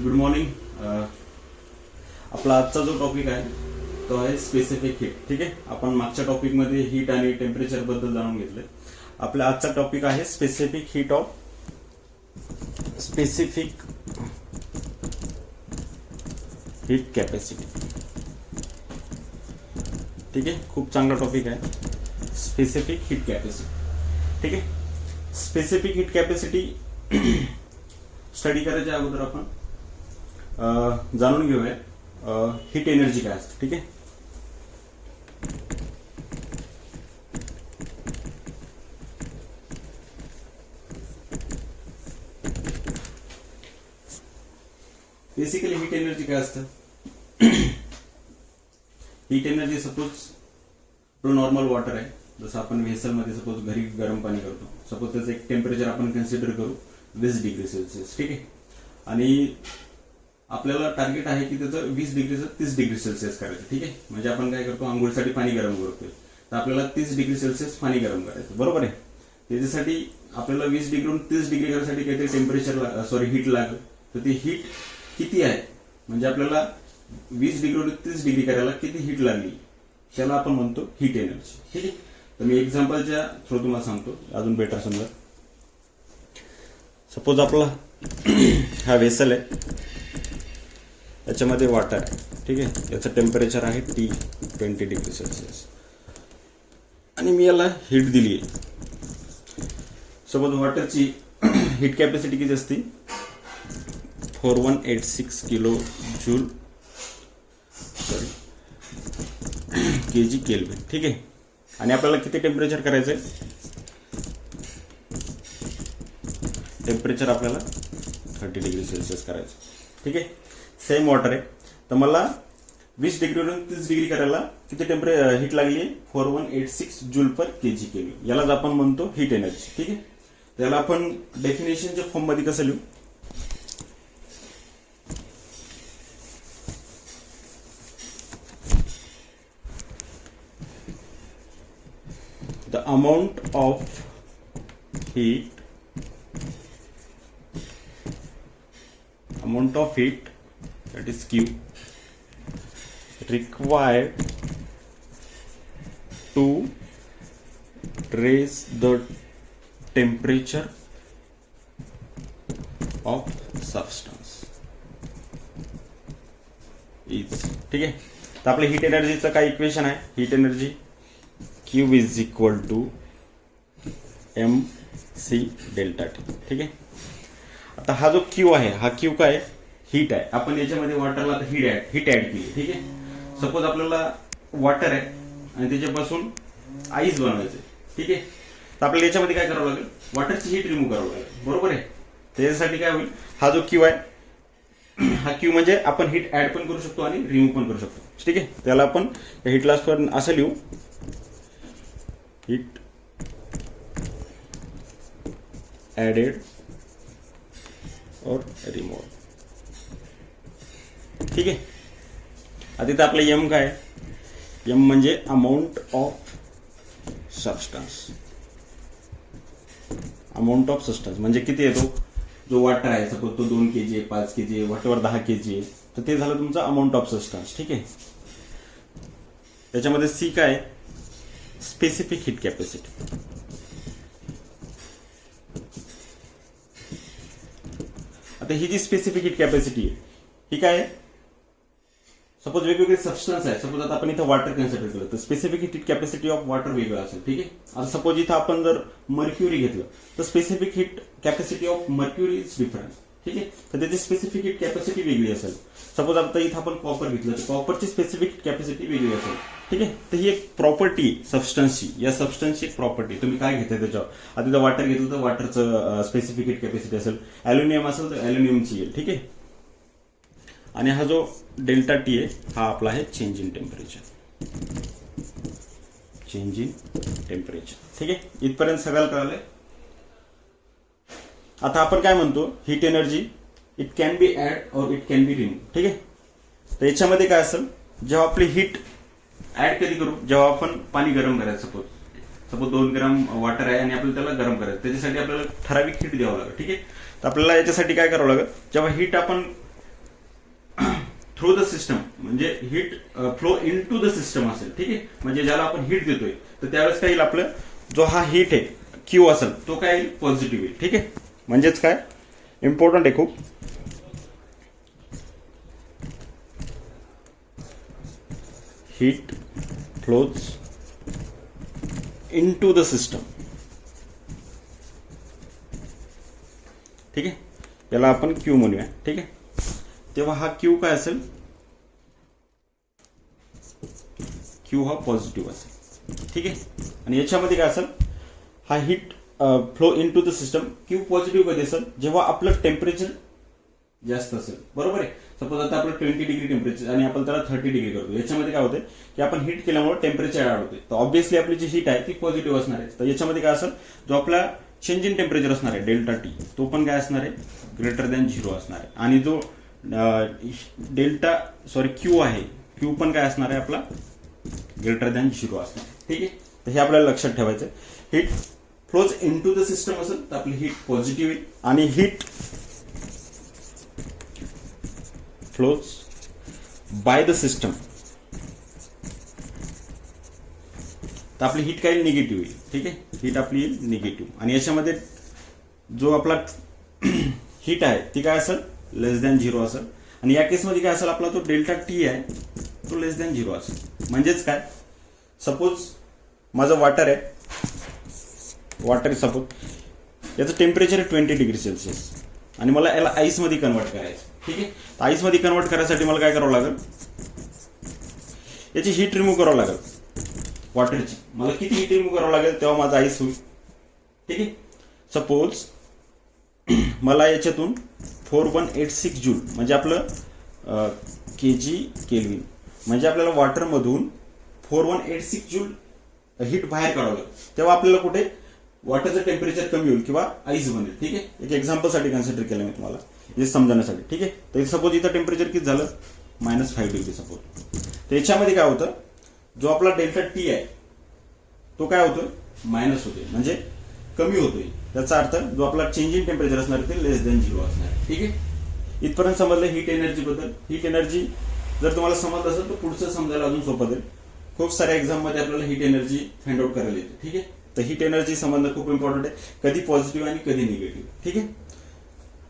Good morning. आपला आजचा जो टॉपिक आहे तो आहे स्पेसिफिक हीट. ठीक आहे, आपण मागच्या टॉपिकमध्ये हीट आणि टेम्परेचर बद्दल जाणून घेतलं. आपला आजचा टॉपिक आहे स्पेसिफिक हीट कॅपॅसिटी. ठीक आहे, खूप चांगला टॉपिक आहे स्पेसिफिक हीट कॅपॅसिटी. ठीक आहे, स्पेसिफिक हीट कॅपॅसिटी स्टडी करायच्या अगोदर आपण जाणून घेऊया हीट एनर्जी काय असते. ठीक आहे, बेसिकली हीट एनर्जी काय असतं. Heat energy suppose normal water आहे, जसं आपण व्हेसलमध्ये सपोज घरी गरम पाणी करतो. सपोज त्याचं एक टेम्परेचर आपण कन्सिडर करू 20 डिग्री सेल्सिअस. ठीक आहे, आणि आपल्याला टार्गेट आहे की त्याचं 20 डिग्री 30 डिग्री सेल्सिअस करायचं. ठीक आहे, म्हणजे आपण काय करतो, आंघोळीसाठी पाणी गरम करतोय तर आपल्याला 30 डिग्री सेल्सिअस पाणी गरम करायचं. बरोबर आहे, त्याच्यासाठी आपल्याला 20 डिग्रीवरून 30 डिग्री करण्यासाठी काहीतरी टेम्परेचर हीट लागेल. तर ती हीट किती आहे, म्हणजे आपल्याला 20 डिग्रीवरून 30 डिग्री करायला किती हीट लागली त्याला आपण म्हणतो हीट एनर्जी. ठीक आहे, तर मी एक्झाम्पलच्या थ्रू तुम्हाला सांगतो अजून बेटर समजा. सपोज आपला हा व्हेसल आहे, याच्यामध्ये वॉटर आहे. ठीक आहे, याचं टेम्परेचर आहे T20 डिग्री सेल्सिअस आणि मी याला हीट दिली आहे. सपोज वॉटरची हीट कॅपॅसिटी किती असते, 4186 किलो जूल केजी केल्विन. ठीक आहे, आणि आपल्याला किती टेम्परेचर करायचं आहे, टेम्परेचर आपल्याला 30 डिग्री सेल्सिअस करायचं. ठीक आहे, सेम वॉटर आहे, तर मला 20 डिग्रीवरून 30 डिग्री करायला किती हीट लागली आहे, 4186 जूल पर केजी केल्विन. यालाच आपण म्हणतो हीट एनर्जी. ठीक आहे, त्याला आपण डेफिनेशनच्या फॉर्म मध्ये कसं लिहू, the amount of heat that is Q required to raise the temperature of substance is. ठीक आहे, तर आपल्या हीट एनर्जीचं काय इक्वेशन आहे, heat energy Q is equal to mc delta T. ठीक आहे, आता हा जो Q आहे, हा Q काय हीट आहे. आपण याच्यामध्ये वॉटरला हीट ऍड केली. ठीक आहे, सपोज आपल्याला वॉटर आहे आणि त्याच्यापासून आईस बनवायचं. ठीक आहे, तर आपल्याला याच्यामध्ये काय करावं लागेल, वॉटरची हीट रिमूव्ह करावं लागेल. बरोबर आहे, त्याच्यासाठी काय होईल, हा जो Q आहे, हा Q म्हणजे आपण हीट ऍड पण करू शकतो आणि रिमूव्ह पण करू शकतो. ठीक आहे, त्याला आपण हीटला असं लिहू, हीट ॲडेड और रिमूव्ह. ठीक आहे, आता इथं आपलं एम काय, एम म्हणजे amount of substance. Amount of substance म्हणजे किती येतो, जो वॉटर आहे सपोज तो 2 kg आहे, 5 kg आहे, वॉटवर 10 kg आहे, तर ते झालं तुमचं अमाऊंट ऑफ सबस्टन्स. ठीक आहे, त्याच्यामध्ये सी काय, स्पेसिफिक हीट कॅपॅसिटी. आता ही जी स्पेसिफिक हीट कॅपॅसिटी आहे ही काय आहे, सपोज वेगवेगळे सबस्टन्स आहे. सपोज आता आपण इथं वॉटर कन्सिडर केलं तर specific heat capacity of water वेगळं असेल. ठीक आहे, आता सपोज इथं आपण जर मर्क्युरी घेतलं तर specific heat capacity of mercury is different. ठीक आहे, तर त्याची स्पेसिफिक हीट कॅपॅसिटी वेगळी असेल. सपोज आता इथं आपण कॉपर घेतलं तर कॉपरची स्पेसिफिक कॅपॅसिटी वेगळी असेल. ठीक आहे, तर ही एक प्रॉपर्टी सबस्टन्सची, या सबस्टन्सची एक प्रॉपर्टी. तुम्ही काय घेताय त्याच्यावर, आता इथं वॉटर घेतलं तर वॉटरचं स्पेसिफिक हीट कॅपॅसिटी असेल, अल्युमिनियम असेल तर अल्युमिनियमची येईल. ठीक आहे, आणि हा जो डेल्टा टी आहे हा आपला आहे चेंज इन टेम्परेचर. ठीक आहे, इथपर्यंत सगळ्याला कळालंय. आता आपण काय म्हणतो, heat energy it can be add or it can be remove. ठीक आहे, तर याच्यामध्ये काय असेल, जेव्हा आपली हीट ऍड कधी करू, जेव्हा आपण पाणी गरम करायचं. सपोज 2 ग्राम वॉटर आहे आणि आपल्याला त्याला गरम करायचं, त्याच्यासाठी आपल्याला ठराविक हीट द्यावं लागेल. ठीक आहे, तर आपल्याला याच्यासाठी काय करावं लागेल, जेव्हा हीट आपण थ्रू द सिस्टम म्हणजे heat flow into the system असेल, ठीक आहे. म्हणजे ज्याला आपण हीट देतोय तर त्यावेळेस काय येईल आपलं, जो हा हीट आहे क्यू असेल तो काय येईल, पॉझिटिव्ह येईल, ठीक आहे. म्हणजेच काय इम्पॉर्टंट आहे खूप, heat flows into the system, ठीक आहे. याला आपण क्यू म्हणूया, ठीक आहे. तेव्हा हा क्यू काय असेल, क्यू हा पॉझिटिव्ह असेल, ठीक आहे. आणि याच्यामध्ये काय असेल, हा heat flow into the system, Q positive कधी असेल, जेव्हा आपलं टेम्परेचर जास्त असेल, बरोबर आहे. सपोज आता आपलं 20 डिग्री टेम्परेचर आणि आपण त्याला 30 डिग्री करतो, याच्यामध्ये काय होते की आपण हीट केल्यामुळे टेम्परेचर ऍड होते, तर ऑब्व्हियसली आपली जी हीट आहे ती पॉझिटिव्ह असणार आहे. तर याच्यामध्ये काय असेल, जो आपला चेंज इन टेम्परेचर असणार आहे डेल्टा टी, तो पण काय असणार आहे, ग्रेटर दॅन 0 असणार आहे. आणि जो क्यू आहे, क्यू पण काय असणार आहे आपला, ग्रेटर दॅन 0 असणार आहे, ठीक आहे. तर हे आपल्याला लक्षात ठेवायचं आहे. Heat flows into the system असेल तर आपली हीट पॉझिटिव्ह येईल, आणि heat flows by the system तर आपली हीट काय निगेटिव्ह येईल, ठीक आहे. हीट आपली येईल निगेटिव्ह. आणि याच्यामध्ये जो आपला हीट आहे ती काय असेल, लेस दॅन 0 असेल. आणि या केसमध्ये काय असेल, आपला जो डेल्टा टी आहे तो लेस दॅन 0 असेल. म्हणजेच काय, सपोज माझं वॉटर आहे, वॉटर सपोज याचं टेम्परेचर आहे 20 डिग्री सेल्सिअस आणि मला याला आईसमध्ये कन्वर्ट करायचं, ठीक आहे. तर आईसमध्ये कन्वर्ट करायसाठी मला काय करावं लागेल, याची हीट रिमूव्ह करावं लागेल, वॉटरची. मला किती हीट रिमूव्ह करावं लागेल तेव्हा माझं आईस होईल, ठीक आहे. सपोज मला याच्यातून 4186 जूल म्हणजे आपलं केजी केल्विन, म्हणजे आपल्याला वॉटरमधून 4186 जूल हीट बाहेर काढावं लागेल, तेव्हा आपल्याला कुठे वॉटरचं टेम्परेचर कमी होईल किंवा आईस बनेल, ठीक आहे. एक एक्झाम्पलसाठी कन्सिडर केलं मी तुम्हाला, हे समजण्यासाठी, ठीक आहे. तर सपोज इथं टेम्परेचर किती झालं, -5 डिग्री सपोज. तर याच्यामध्ये काय होतं, जो आपला डेल्टा टी आहे तो काय होतोय, मायनस होतोय, म्हणजे कमी होतोय. त्याचा अर्थ जो आपला चेंज इन टेम्परेचर असणार ते लेस दॅन 0 असणार, ठीक आहे. इथपर्यंत समजलं हीट एनर्जी बद्दल. हीट एनर्जी जर तुम्हाला समजलं असेल तर पुढचं समजायला अजून सोपं जाईल. खूप साऱ्या एक्झाम मध्ये आपल्याला हीट एनर्जी फाइंड आउट करायला येते, ठीक आहे. तर हीट एनर्जी समजणं खूप इम्पॉर्टंट आहे, कधी पॉझिटिव्ह आणि कधी निगेटिव्ह, ठीक आहे.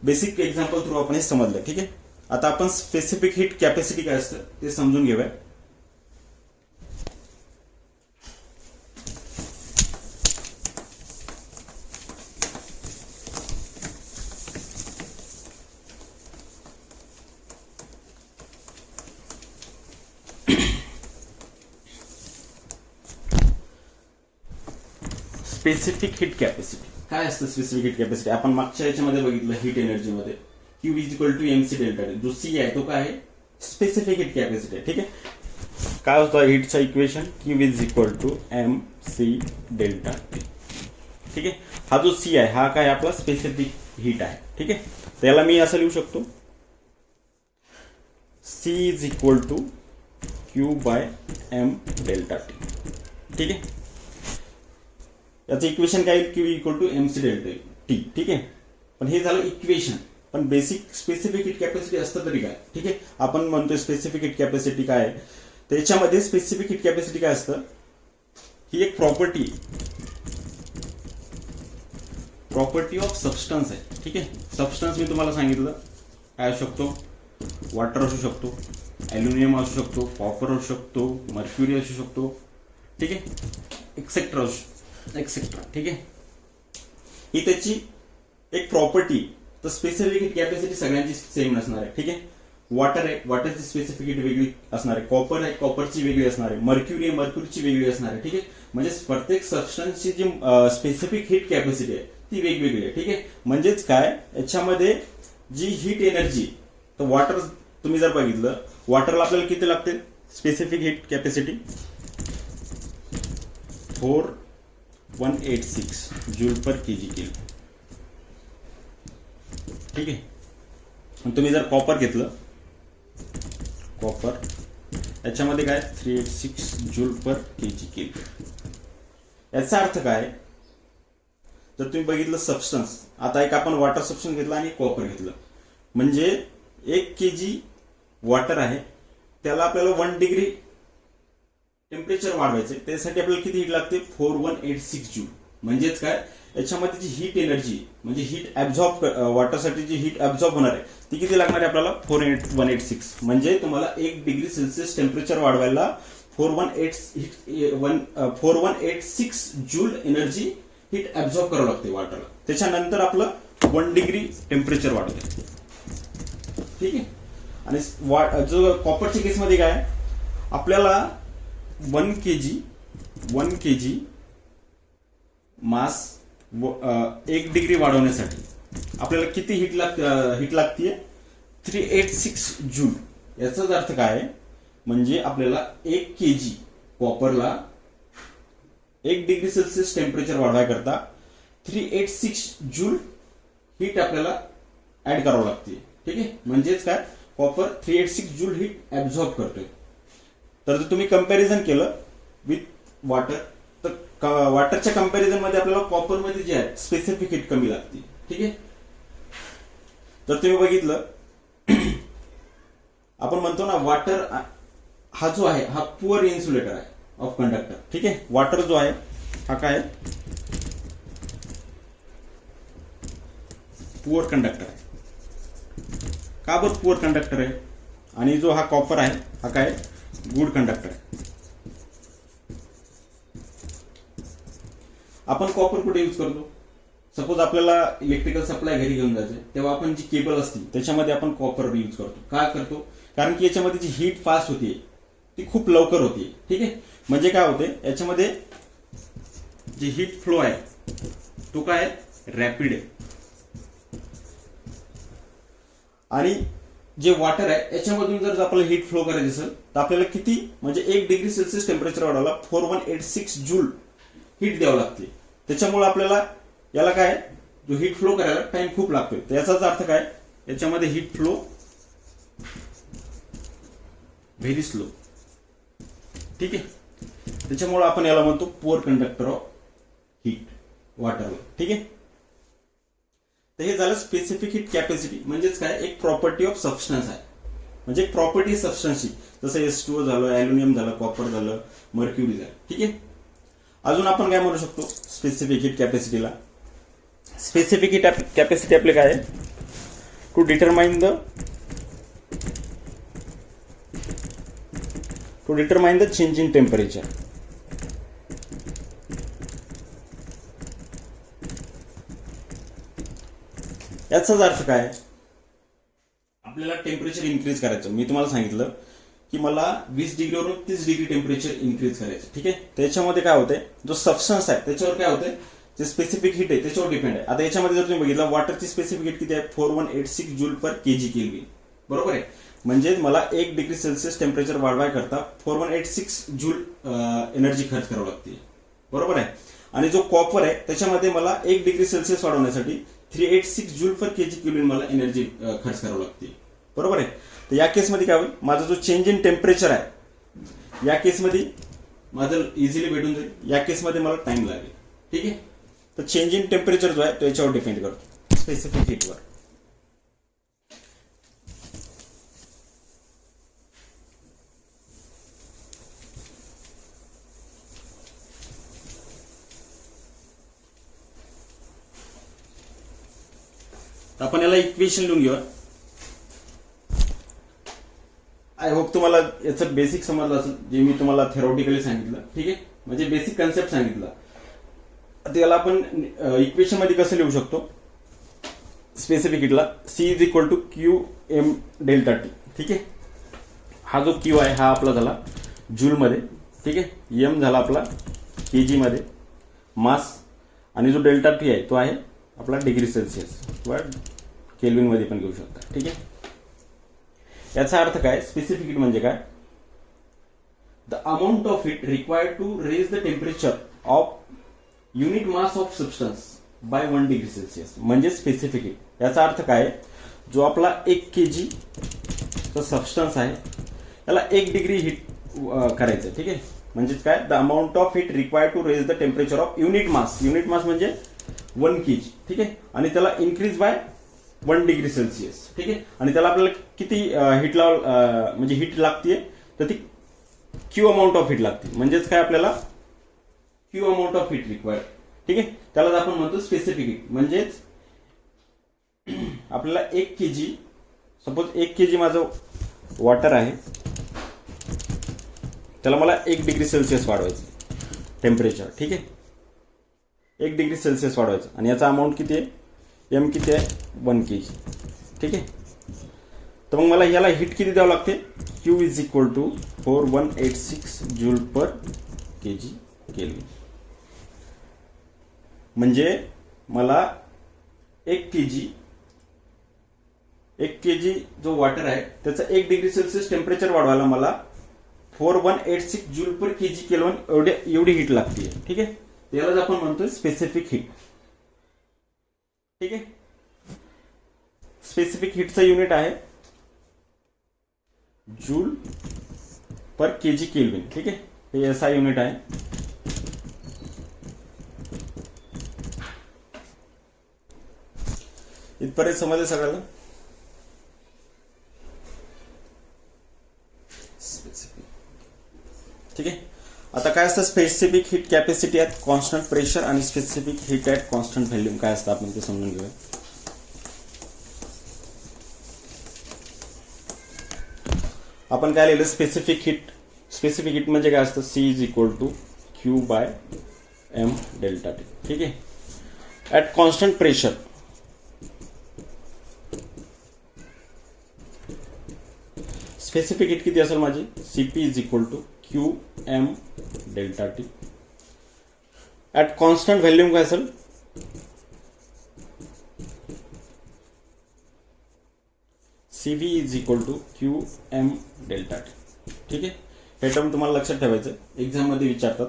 बेसिक एक्झाम्पल थ्रू आपण हे समजलं, ठीक आहे. आता आपण स्पेसिफिक हीट कॅपॅसिटी काय असतं ते समजून घेऊया. स्पेसिफिक हीट कॅपॅसिटी काय असतं. स्पेसिफिक हीट कॅपॅसिटी आपण मागच्या याच्यामध्ये बघितलं, हीट एनर्जी मध्ये Q = MC डेल्टा टी. जो C आहे तो काय आहे, स्पेसिफिक हीट कॅपॅसिटी आहे, ठीक आहे. काय होतं हीटचं equation, Q = MC delta T, ठीक आहे. हा जो C आहे हा काय आपला स्पेसिफिक हीट आहे, ठीक आहे. त्याला मी असं लिहू शकतो, C = Q/M डेल्टा टी, ठीक आहे. याचं इक्वेशन काय येईल, Q = MC डेल्टा टी, ठीक आहे. पण हे झालं इक्वेशन, पण बेसिक स्पेसिफिक हीट कॅपॅसिटी असतं तरी काय, ठीक आहे. आपण म्हणतोय स्पेसिफिक हीट कॅपॅसिटी काय आहे, त्याच्यामध्ये स्पेसिफिक हीट कॅपॅसिटी काय असतं, ही एक प्रॉपर्टी ऑफ सबस्टन्स आहे, ठीक आहे. सबस्टन्स मी तुम्हाला सांगितलं काय असू शकतो, वॉटर असू शकतो, ॲल्युमिनियम असू शकतो, कॉपर असू शकतो, मर्क्युरी असू शकतो, ठीक आहे, एक्सेट्रा, ठीक आहे. ही त्याची एक प्रॉपर्टी. तर स्पेसिफिक हीट कॅपॅसिटी सगळ्यांची सेम नसणार आहे, ठीक आहे. वॉटर आहे, वॉटरची स्पेसिफिक हीट वेगळी असणार आहे, कॉपर आहे, कॉपरची वेगळी असणार आहे, मर्क्युरी आहे, मर्क्युरीची वेगळी असणार आहे, ठीक आहे. म्हणजे प्रत्येक सबस्टन्सची जी स्पेसिफिक हीट कॅपॅसिटी आहे ती वेगवेगळी आहे, ठीक आहे. म्हणजेच काय, याच्यामध्ये जी हीट एनर्जी, तर वॉटर तुम्ही जर बघितलं, वॉटरला आपल्याला किती लागते स्पेसिफिक हीट कॅपॅसिटी, 4186 J/kg, ठीक आहे. तुम्ही जर कॉपर घेतलं, कॉपर याच्यामध्ये काय 386 J/kg. याचा अर्थ काय, जर तुम्ही बघितलं सबस्टन्स, आता एक आपण वॉटर सबस्टन्स घेतला आणि कॉपर घेतलं, म्हणजे 1 kg वॉटर आहे त्याला आपल्याला 1 डिग्री टेम्परेचर वाढवायचे, त्यासाठी आपल्याला किती हीट लागते 4186 जूल. म्हणजेच काय याच्यामध्ये जी हीट एनर्जी म्हणजे हीट ऍब्झॉर्ब वॉटरसाठी जी हीट ऍब्झॉर्ब होणार आहे ती किती लागणार आहे आपल्याला 4186. म्हणजे तुम्हाला 1 डिग्री सेल्सिअस टेम्परेचर वाढवायला 4186 जूल एनर्जी हीट ऍब्झॉर्ब करावं लागते वॉटरला. त्याच्यानंतर आपलं 1 डिग्री टेम्परेचर वाढवते. ठीक आहे. आणि जो कॉपरच्या केसमध्ये काय आपल्याला 1 केजी मास 1 डिग्री वाढवण्यासाठी आपल्याला किती हीट लागतीये 386 जूल. याचाच अर्थ काय म्हणजे आपल्याला 1 केजी कॉपरला 1 डिग्री सेल्सिअस टेम्परेचर वाढवायकरता 386 जूल हीट आपल्याला ऍड करावं लागते. ठीक आहे. म्हणजेच काय कॉपर 386 जूल हीट ऍब्झॉर्ब करतोय. तर जर तुम्ही कंपॅरिझन केलं विथ वॉटर तर वॉटरच्या कंपॅरिझन मध्ये आपल्याला कॉपर मध्ये जे आहे स्पेसिफिक हीट कमी लागते. ठीक आहे. जर तुम्ही बघितलं आपण म्हणतो ना वॉटर हा जो आहे हा पुअर इन्सुलेटर आहे ऑफ कंडक्टर. ठीक आहे. वॉटर जो आहे हा काय पुअर कंडक्टर आहे. का बरं पुअर कंडक्टर आहे. आणि जो हा कॉपर आहे हा काय गुड कंडक्टर आहे. आपण कॉपर कुठे यूज करतो. सपोज आपल्याला इलेक्ट्रिकल सप्लाय घरी घेऊन जायचे तेव्हा आपण जी केबल असते त्याच्यामध्ये आपण कॉपर यूज करतो. काय करतो कारण की याच्यामध्ये जी हीट पास होती ती खूप लवकर होती. ठीक आहे. म्हणजे काय होते याच्यामध्ये जी हीट फ्लो आहे तो काय रॅपिड आहे. आणि जे वॉटर आहे याच्यामधून जर आपल्याला हीट फ्लो करायची असेल तर आपल्याला किती म्हणजे 1 डिग्री सेल्सिअस टेम्परेचर वाढवायला 4186 जूल हीट द्यावं लागते. त्याच्यामुळे आपल्याला याला काय जो हीट फ्लो करायला टाइम खूप लागतोय. याचाच अर्थ काय याच्यामध्ये हीट फ्लो व्हेरी स्लो. ठीक आहे. त्याच्यामुळे आपण याला म्हणतो पुअर कंडक्टर ऑफ हीट वॉटरला. ठीक आहे. तर हे झालं स्पेसिफिक हीट कॅपॅसिटी. म्हणजेच काय एक प्रॉपर्टी ऑफ सबस्टन्स आहे. म्हणजे एक प्रॉपर्टी सबस्टन्सची जसं H2O झालं अल्युमिनियम झालं कॉपर झालं मर्क्युरी झालं. ठीक आहे. अजून आपण काय म्हणू शकतो स्पेसिफिक हीट कॅपॅसिटीला. स्पेसिफिक हीट कॅपॅसिटी आपले काय आहे to determine the change in temperature. याचाच अर्थ काय आपल्याला टेम्परेचर इन्क्रीज करायचं. मी तुम्हाला सांगितलं की मला 20 डिग्रीवरून 30 डिग्री टेम्परेचर इन्क्रीज करायचं. ठीक आहे. त्याच्यामध्ये काय होतंय जो सबस्टन्स आहे त्याच्यावर काय होतंय जे स्पेसिफिक हीट आहे त्याच्यावर डिपेंड आहे. आता याच्यामध्ये जर तुम्ही बघितलं वॉटरची स्पेसिफिक हीट किती आहे 4186 जूल पर केजी केल्विन. बरोबर आहे. म्हणजे मला 1 डिग्री सेल्सिअस टेम्परेचर वाढवाय करता 4186 जूल एनर्जी खर्च करावं लागते. बरोबर आहे. आणि जो कॉपर आहे त्याच्यामध्ये मला 1 डिग्री सेल्सिअस वाढवण्यासाठी 386 जूल पर केजी केल्विन मला एनर्जी खर्च करावं लागते. बरोबर आहे. तर या केसमध्ये काय होईल माझा जो चेंज इन टेम्परेचर आहे या केसमध्ये माझं इझिली भेटून जाईल. या केसमध्ये मला टाइम लागेल. ठीक आहे. तर चेंज इन टेम्परेचर जो आहे तो याच्यावर डिपेंड करतो स्पेसिफिक हीटवर. आपण याला इक्वेशन लिहून घेऊया. आय होप तुम्हाला याचं बेसिक समजलं असेल जे मी तुम्हाला थेरॉटिकली सांगितलं. ठीक आहे. म्हणजे बेसिक कन्सेप्ट सांगितलं. त्याला आपण इक्वेशन मध्ये कसं लिहू शकतो स्पेसिफिक हीटला C is equal to Q M delta T. ठीक आहे. हा जो क्यू आहे हा आपला झाला जूल मध्ये. ठीक आहे. एम झाला आपला केजी मध्ये मास आणि जो डेल्टा टी आहे तो आहे आपला डिग्री सेल्सिअस किंवा केल्विन मध्ये पण घेऊ शकता. ठीक आहे. याचा अर्थ काय स्पेसिफिक हीट म्हणजे काय the amount of heat required to raise the temperature of unit mass of substance by 1 degree Celsius म्हणजे स्पेसिफिक हीट. याचा अर्थ काय जो आपला 1 केजी जो सबस्टन्स आहे त्याला 1 डिग्री हीट करायचं. ठीक आहे. म्हणजेच काय the amount of heat required to raise the temperature of unit mass म्हणजे 1 केजी. ठीक आहे. आणि त्याला इन्क्रीज बाय 1 डिग्री सेल्सिअस. ठीक आहे. आणि त्याला आपल्याला किती हीट म्हणजे हीट लागते तर ती क्यू अमाऊंट ऑफ हीट लागते. म्हणजेच काय आपल्याला Q amount of heat required. ठीक आहे. त्यालाच आपण म्हणतो स्पेसिफिक हीट. म्हणजेच आपल्याला 1 kg, सपोज 1 kg माझं वॉटर आहे, त्याला मला 1 डिग्री सेल्सिअस वाढवायचं टेम्परेचर. ठीक आहे. 1 डिग्री सेल्सिअस वाढवायचं आणि याचा अमाऊंट किती आहे, एम किती आहे, 1 kg. ठीक आहे. तर मग मला याला हीट किती द्यावं लागते, Q is equal to 4186 joule per kg kelvin. म्हणजे मला 1 kg जो वॉटर आहे त्याचं 1 डिग्री सेल्सिअस टेम्परेचर वाढवायला मला 4186 जूल पर kg केल्विन एवढी हीट लागते. ठीक आहे. यालाच आपण म्हणतोय स्पेसिफिक हीट. ठीक आहे. स्पेसिफिक हीटचं युनिट आहे जूल पर kg केल्विन. ठीक आहे. हे SI युनिट आहे. इथपर्यंत समजलं सगळ्याला. ठीक आहे. आता काय असतं specific heat capacity at constant pressure आणि specific heat at constant volume काय असतं आपण ते समजून घेऊया. आपण काय लिहिलं स्पेसिफिक हीट. स्पेसिफिक हीट म्हणजे काय असतं, C is equal to Q by M delta T. ठीक आहे. At constant pressure specific heat किती असेल माझी, Cp is equal to Q M delta T. At constant volume काय असेल, Cv is equal to Q M delta T. ठीक आहे. हे टर्म तुम्हाला लक्षात ठेवायचं, एक्झाम मध्ये विचारतात.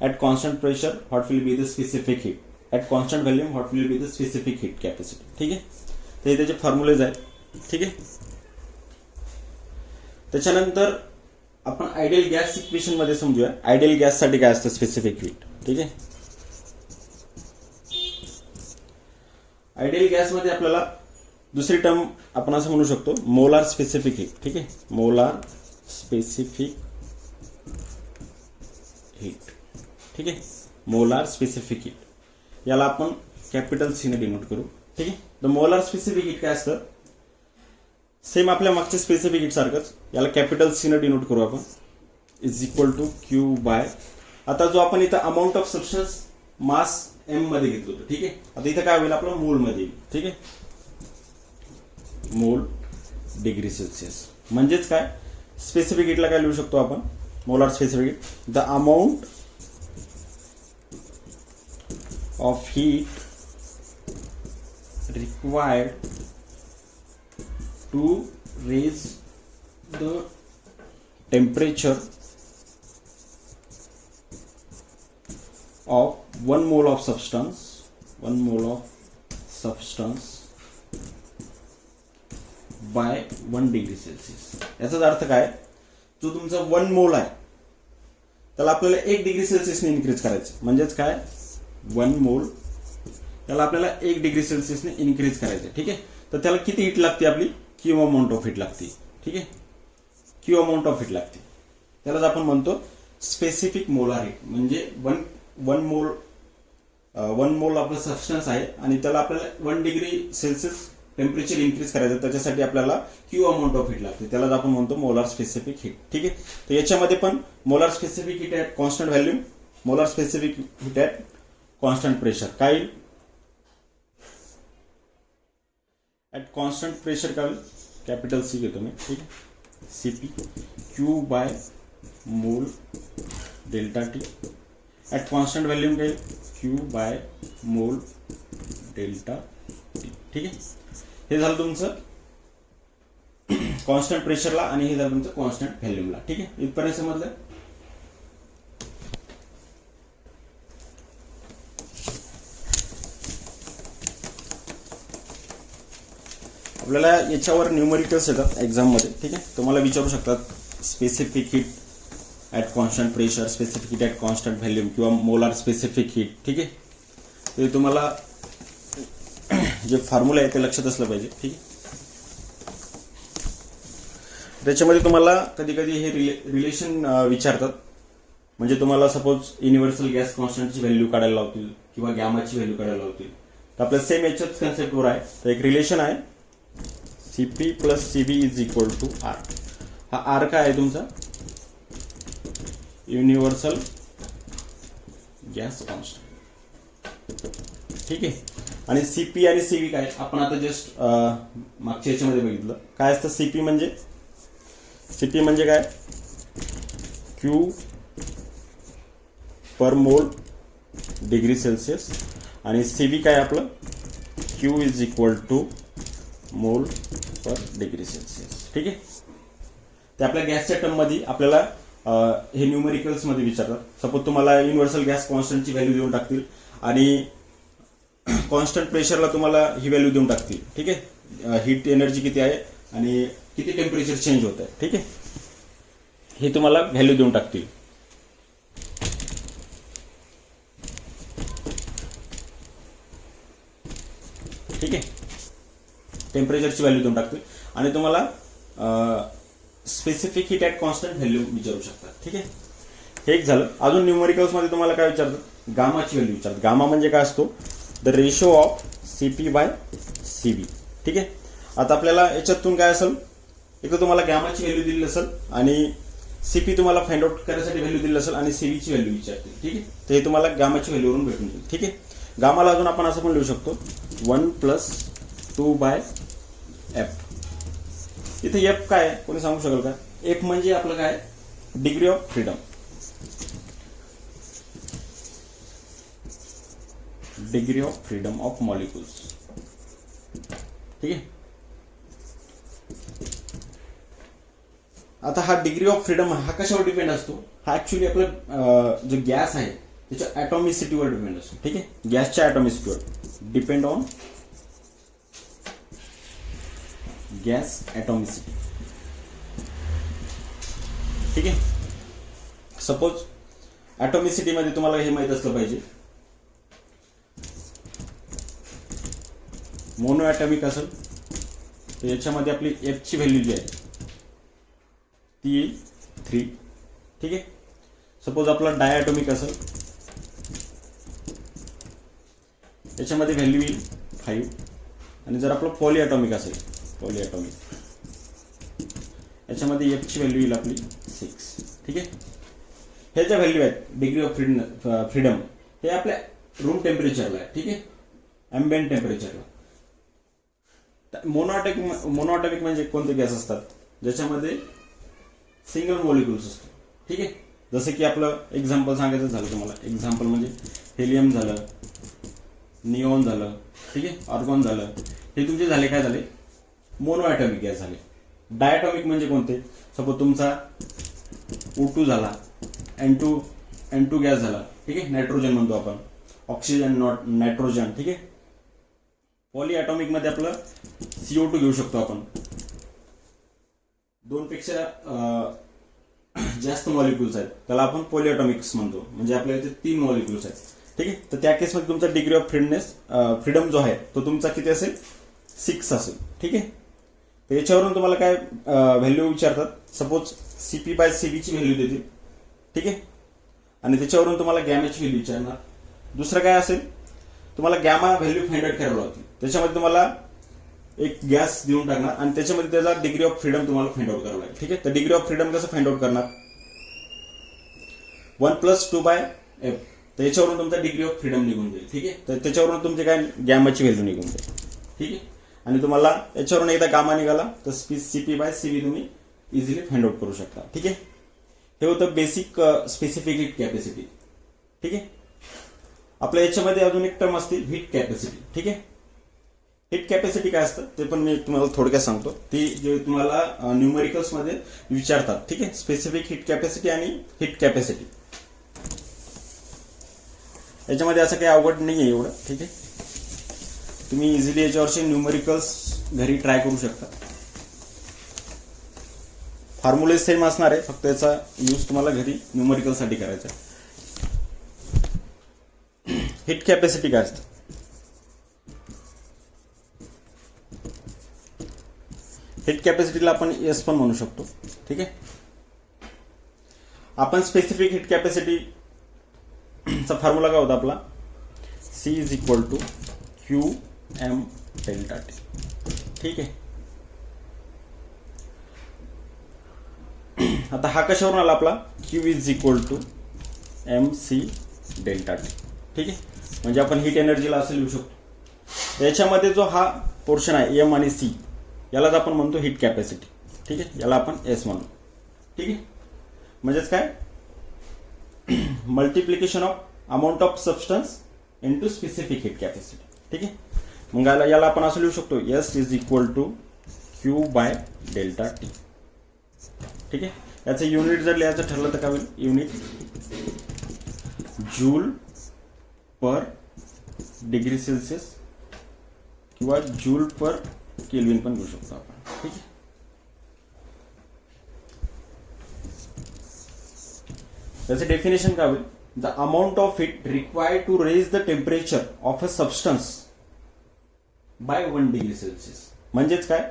At constant pressure what will be the specific heat, at constant volume what will be the specific heat capacity. ठीक आहे. ते त्याचे फॉर्म्युलेज आहेत. ठीक आहे. त्याच्यानंतर आपण आयडियल गॅस इक्वेशन मध्ये समजूया. आयडियल गॅस साठी काय असतं स्पेसिफिक हीट. ठीक आहे. आयडियल गॅस मध्ये आपल्याला दुसरी टर्म आपण असं म्हणू शकतो मोलार स्पेसिफिक हीट. ठीक आहे. Molar specific heat. ठीक आहे. मोलार स्पेसिफिक हीट याला आपण कॅपिटल सी ने डिनोट करू. ठीक आहे. तर मोलार स्पेसिफिक हीट काय असतं, सेम आपल्या मागच्या स्पेसिफिक हीट सारखंच, याला कॅपिटल सी ने डिनोट करू आपण, is equal to Q by. आता जो आपण इथं amount of substance mass M मध्ये घेतलो होतो. ठीक आहे. आता इथं काय होईल आपलं मोल मध्ये येईल. ठीक आहे. मोल डिग्री सेल्सिअस. म्हणजेच काय स्पेसिफिक हीटला काय लिहू शकतो आपण, molar specific heat, the amount of heat required to raise the temperature of 1 mole of substance by 1 degree Celsius. याचाच अर्थ काय, जो तुमचा 1 मोल आहे त्याला आपल्याला 1 डिग्री सेल्सिअसने इन्क्रीज करायचं. म्हणजेच काय 1 मोल त्याला आपल्याला 1 डिग्री सेल्सिअसने इन्क्रीज करायचं. ठीक आहे. तर त्याला किती हीट लागते आपली, क्यू अमाऊंट ऑफ हीट लागते. ठीक आहे. क्यू अमाऊंट ऑफ हीट लागते. त्यालाच आपण म्हणतो स्पेसिफिक मोलार हीट. म्हणजे वन मोल आपलं सबस्टन्स आहे आणि त्याला आपल्याला 1 डिग्री सेल्सिअस टेम्परेचर इन्क्रीज करायचं, त्याच्यासाठी आपल्याला क्यू अमाऊंट ऑफ हीट लागते. त्यालाच आपण म्हणतो मोलार स्पेसिफिक हीट. ठीक आहे. तर याच्यामध्ये पण molar specific heat at constant volume, molar specific heat at constant pressure. काय ॲट कॉन्स्टंट प्रेशर काय होईल, कॅपिटल सी घेतो मी. ठीक आहे. Cp Q by mole delta T. At constant volume काय Q by mole delta T. ठीक आहे. हे झालं तुमचं कॉन्स्टंट प्रेशरला आणि हे झालं तुमचं कॉन्स्टंट व्हॉल्यूमला. ठीक आहे. इथपर्यंत समजलं. आपल्याला याच्यावर न्यूमरिकल्स येतात एक्झाम मध्ये. ठीक आहे. तुम्हाला विचारू शकतात specific heat at constant pressure, specific heat at constant volume किंवा मोलार स्पेसिफिक हीट. ठीक आहे. ते तुम्हाला जे फॉर्म्युला आहे ते लक्षात असलं पाहिजे. ठीक आहे. त्याच्यामध्ये तुम्हाला कधी कधी हे रिलेशन विचारतात. म्हणजे तुम्हाला सपोज युनिव्हर्सल गॅस कॉन्स्टंटची व्हॅल्यू काढायला लावतील किंवा गॅमाची व्हॅल्यू काढायला लावतील. तर आपल्या सेम याच्याच कन्सेप्टवर आहे. तर एक रिलेशन आहे सीपी प्लस सीबी इज इक्वल टू आर. हा आर काय आहे तुमचा युनिव्हर्सल गॅस कॉन्स्टंट. ठीक आहे. आणि सीपी आणि सीबी काय आपण आता जस्ट मागच्या याच्यामध्ये बघितलं. काय असतं सीपी म्हणजे काय क्यू पर मोल डिग्री सेल्सिअस आणि सीबी काय आपलं क्यू इज इक्वल टू मोल पर डिग्री सेल्सिअस. ठीक आहे. ते आपल्या गॅसच्या टर्ममध्ये आपल्याला हे न्यूमेरिकल्समध्ये विचारतात. सपोज तुम्हाला युनिव्हर्सल गॅस कॉन्स्टंटची व्हॅल्यू देऊन टाकतील आणि कॉन्स्टंट प्रेशरला तुम्हाला ही व्हॅल्यू देऊन टाकतील. ठीक आहे. हीट एनर्जी किती आहे आणि किती टेम्परेचर चेंज होत आहे. ठीक आहे. हे तुम्हाला व्हॅल्यू देऊन टाकतील. ठीक आहे. टेम्परेचरची व्हॅल्यू देऊन टाकतील आणि तुम्हाला specific heat at constant value विचारू शकतात. ठीक आहे. हे एक झालं. अजून न्यूमेरिकल्समध्ये तुम्हाला काय विचारतात गामाची व्हॅल्यू विचारतात. गामा म्हणजे काय असतो the ratio of CP by CB. ठीक आहे. आता आपल्याला याच्यातून काय असेल एक तर तुम्हाला गॅमाची व्हॅल्यू दिली असेल आणि सीपी तुम्हाला फाइंड आउट करण्यासाठी व्हॅल्यू दिली असेल आणि सीबीची व्हॅल्यू विचारतील. ठीक आहे. तर हे तुम्हाला गामाची व्हॅल्यूवरून भेटून जाईल. ठीक आहे. गामाला अजून आपण असं पण लिहू शकतो 1+2/f. इथे एफ काय कोणी सांगू शकेल का. एफ म्हणजे आपलं काय degree of freedom. Degree of freedom of molecules. ठीक आहे. आता हा डिग्री ऑफ फ्रीडम हा कशावर डिपेंड असतो. हा ऍक्च्युली आपला जो गॅस आहे त्याच्या ॲटॉमिसिटीवर डिपेंड असतो. ठीक आहे. गॅसच्या ॲटॉमिसिटीवर डिपेंड ऑन गॅस ॲटॉमिसिटी. ठीक आहे. सपोज ॲटॉमिसिटीमध्ये तुम्हाला हे माहित असलं पाहिजे मोनो ॲटॉमिक असेल तर याच्यामध्ये आपली एफची व्हॅल्यू जी आहे ती 3. ठीक आहे. सपोज आपला डायॲटॉमिक असेल याच्यामध्ये व्हॅल्यू येईल 5 आणि जर आपलं पॉलीॲटॉमिक असेल याच्यामध्ये एफची व्हॅल्यू येईल आपली 6. ठीक आहे. हे ज्या व्हॅल्यू आहेत डिग्री ऑफ फ्रीडम हे आपल्या रूम टेम्परेचरला आहे. ठीक आहे. ॲम्बिएंट टेम्परेचरला. मोनोॲटॉमिक म्हणजे कोणते गॅस असतात ज्याच्यामध्ये सिंगल मॉलिक्युल्स असतो. ठीक आहे. जसं की आपलं एक्झाम्पल सांगायचं झालं तुम्हाला. एक्झाम्पल म्हणजे हेलियम झालं, निऑन झालं. ठीक आहे. आर्गॉन झालं. हे तुमचे झाले काय झाले मोनोॲटॉमिक गॅस झाले. डायॲटॉमिक म्हणजे कोणते सपोज तुमचा O2 झाला, N2 गॅस झाला. ठीक आहे. नायट्रोजन म्हणतो आपण. Oxygen nitrogen. ठीक आहे. पॉलीॲटॉमिक मध्ये आपलं CO2 घेऊ शकतो आपण. 2 पेक्षा जास्त मॉलिक्युल्स आहेत त्याला आपण पॉलीॲटॉमिक्स म्हणतो. म्हणजे आपल्या इथे 3 मॉलिक्युल्स आहेत. ठीक आहे. तर त्या केसमध्ये तुमचा डिग्री ऑफ फ्रीडम जो आहे तो तुमचा किती असेल 6 असेल. ठीक आहे. तर याच्यावरून तुम्हाला काय व्हॅल्यू विचारतात. सपोज सीपी बाय सीबीची व्हॅल्यू देतील. ठीक आहे. आणि त्याच्यावरून तुम्हाला गॅमाची व्हॅल्यू विचारणार. दुसरं काय असेल तुम्हाला गॅमा व्हॅल्यू फाइंड आउट करावं लागतील. त्याच्यामध्ये तुम्हाला एक गॅस देऊन टाकणार आणि त्याच्यामध्ये त्याचा डिग्री ऑफ फ्रीडम तुम्हाला फाइंड आउट करावं लागेल. ठीक आहे. तर डिग्री ऑफ फ्रीडम कसं फाइंड आउट करणार 1+2/f. तर याच्यावरून तुमचा डिग्री ऑफ फ्रीडम निघून जाईल. ठीक आहे. तर त्याच्यावरून तुमचे काय गॅमाची व्हॅल्यू निघून जाईल. ठीक आहे. आणि तुम्हाला याच्यावरून एकदा गामा निघाला तर सीपी बाय सीबी तुम्ही इझिली फाइंड आउट करू शकता. ठीक आहे. हे होतं बेसिक स्पेसिफिक हीट कॅपॅसिटी. ठीक आहे. आपल्या याच्यामध्ये अजून एक टर्म असते हीट कॅपॅसिटी. ठीक आहे. हीट कॅपॅसिटी काय असतं ते पण मी तुम्हाला थोडक्यात सांगतो. ती जे तुम्हाला न्यूमेरिकल्स मध्ये विचारतात. ठीक आहे. स्पेसिफिक हीट कॅपॅसिटी आणि हीट कॅपॅसिटी याच्यामध्ये असं काही अवघड नाही आहे एवढं. ठीक आहे. तुम्ही इझिली याच्यावरचे न्यूमेरिकल्स घरी ट्राय करू शकता. फॉर्म्युले सेम असणार आहे फक्त याचा यूज तुम्हाला घरी न्यूमेरिकलसाठी करायचा आहे. हीट कॅपॅसिटी काय असतं हीट कॅपॅसिटीला आपण एस पण म्हणू शकतो. ठीक आहे. आपण स्पेसिफिक हीट कॅपॅसिटी चा फॉर्म्युला काय होता आपला, C is equal to Q M delta T. ठीक आहे. आता हा कशावरून आला आपला, Q is equal to M C delta T. ठीक आहे. म्हणजे आपण हीट एनर्जीला असं लिहू शकतो. याच्यामध्ये जो हा पोर्शन आहे एम आणि सी, यालाच आपण म्हणतो हीट कॅपॅसिटी. ठीक आहे. याला आपण एस म्हणू. ठीक आहे. म्हणजेच काय, multiplication of amount of substance into specific heat capacity. ठीक आहे. मग याला आपण असं लिहू शकतो, S is equal to Q by delta T. ठीक आहे. याचं युनिट जर लिहायचं ठरलं तर काय होईल, युनिट जूल पर डिग्री सेल्सिअस किंवा जूल पर केल्विन पण घेऊ शकतो आपण. ठीक आहे. त्याचं डेफिनेशन काय होईल, the amount of heat required to raise the temperature of a substance by 1 degree Celsius. म्हणजेच काय,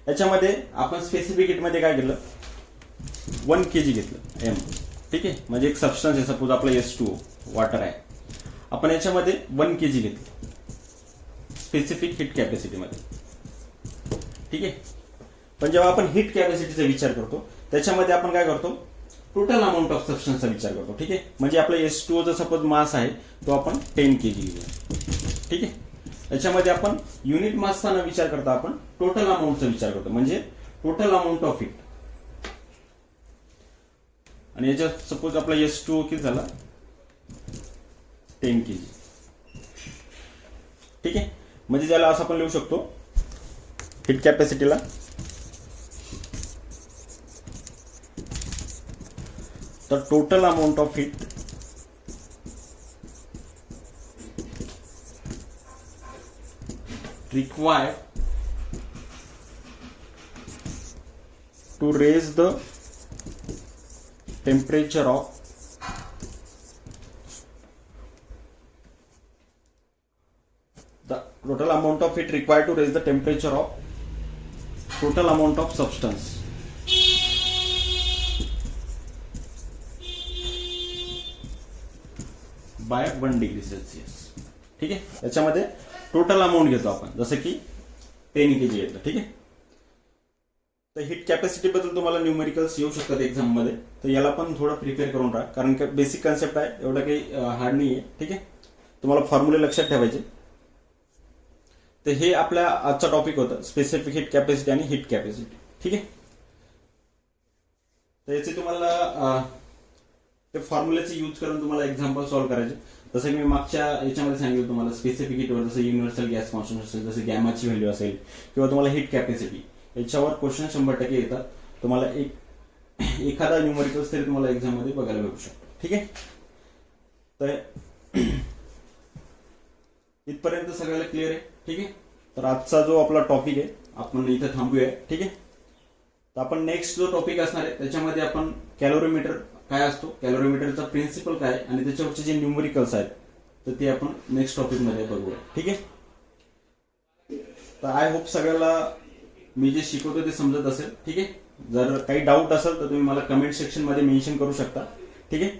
याच्यामध्ये आपण स्पेसिफिक हीटमध्ये काय घेतलं, 1 kg घेतलं एम. ठीक आहे. म्हणजे एक सबस्टन्स आहे, सपोज आपला H2O वॉटर आहे, आपण याच्यामध्ये 1 kg घेतलं स्पेसिफिक हीट कॅपॅसिटीमध्ये. ठीक आहे. पण जेव्हा आपण हीट कॅपॅसिटीचा विचार करतो त्याच्यामध्ये आपण काय करतो, टोटल अमाऊंट ऑफ सबस्टन्सचा विचार करतो. ठीक आहे. म्हणजे आपला H2O चा सपोज मास आहे तो आपण 10 kg लिहूया. ठीक आहे. याच्यामध्ये आपण युनिट मासचा न विचार करता आपण टोटल अमाऊंटचा विचार करतो, म्हणजे टोटल अमाऊंट ऑफ हीट. आणि याच्यात सपोज आपला H2O किती झाला, 10 kg. ठीक आहे. म्हणजे ज्याला असं आपण लिहू शकतो, हीट कॅपॅसिटीला the total amount of heat required to raise the temperature of the total amount of heat required to raise the temperature of total amount of substance by 1 degree Celsius. ठीक आहे. याच्यामध्ये टोटल अमाऊंट घेतो आपण, जसं की 10 kg घेतलं. ठीक आहे. तर हीट कॅपॅसिटी बद्दल तुम्हाला न्यूमेरिकल्स येऊ शकतात एक्झाम मध्ये, तर याला पण थोडं प्रिपेअर करून राहा, कारण की बेसिक कन्सेप्ट आहे, एवढं काही हार्ड नाही आहे. ठीक आहे. तुम्हाला फॉर्म्युले लक्षात ठेवायचे. तर हे आपल्या आजचा टॉपिक होता, स्पेसिफिक हीट कॅपॅसिटी आणि हीट कॅपॅसिटी. ठीक आहे. तर याचे तुम्हाला ते फॉर्म्युलेचे यूज करून तुम्हाला एक्झाम्पल सॉल्व्ह करायचे. जसं की मी मागच्या याच्यामध्ये सांगितलं तुम्हाला, स्पेसिफिक हीटवर जसं युनिव्हर्सल गॅस कॉन्स्टंट असेल, जसं गॅमाची व्हॅल्यू असेल, किंवा तुम्हाला हीट कॅपॅसिटी, याच्यावर क्वेश्चन 100% येतात. तुम्हाला एखादा न्यूमेरिकल्स तरी तुम्हाला एक्झाम मध्ये बघायला भेटू शकतो. ठीक आहे. तर इथपर्यंत सगळ्याला क्लिअर आहे. ठीक आहे. तर आजचा जो आपला टॉपिक आहे आपण इथं थांबूया. ठीक आहे. तर आपण नेक्स्ट जो टॉपिक असणार आहे त्याच्यामध्ये आपण कॅलोरीमीटर काय असतो, कॅलोरीमीटरचा प्रिन्सिपल काय, आणि त्याच्यावरचे जे न्यूमेरिकल्स आहेत तर ते आपण नेक्स्ट टॉपिक मध्ये बघूया. ठीक आहे. तर आय होप सगळ्याला मी जे शिकवतो ते समजत असेल. ठीक आहे. जर काही डाऊट असेल तर तुम्ही मला कमेंट सेक्शन मध्ये मेन्शन करू शकता. ठीक आहे.